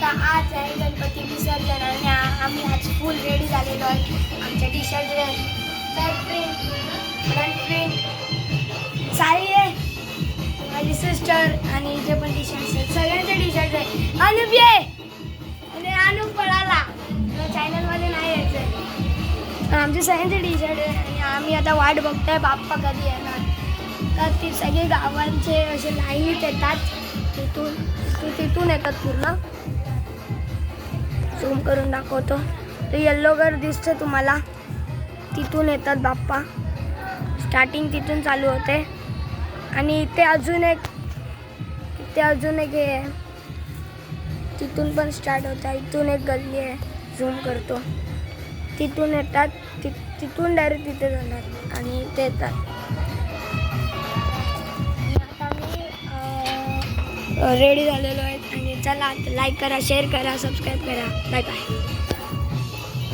आता आज आहे गणपती विसर्जन आणि आम्ही आज फुल रेडी झालेलो आहे. आमच्या T shirt back print front print sari आहे. माझी सिस्टर आणि जे पण टी शर्ट्स आहेत सगळ्यांचे टी शर्ट आहे. अनुप ये आणि अनुप पळाला चॅनलमध्ये नाही यायचं. आमचे सगळ्यांचे टी शर्ट आहे आणि आम्ही आता वाट बघतोय बाप्पा कधी येणार. तर ती सगळे गावांचे असे लाईनीत येतात. तिथून येतात पूर्ण. झूम करून दाखवतो. तर येल्लो घर दिसतं तुम्हाला. तिथून येतात बाप्पा. स्टार्टिंग तिथून चालू होते आणि इथे अजून एक हे आहे. तिथून पण स्टार्ट होतं. इथून एक गल्ली आहे. झूम करतो. तिथून येतात. तिथून डायरेक्ट तिथे जाणार आणि ते येतात. रेडी झालेलो आहे आणि चला लाईक करा, शेअर करा, सबस्क्राईब करा. Bye bye.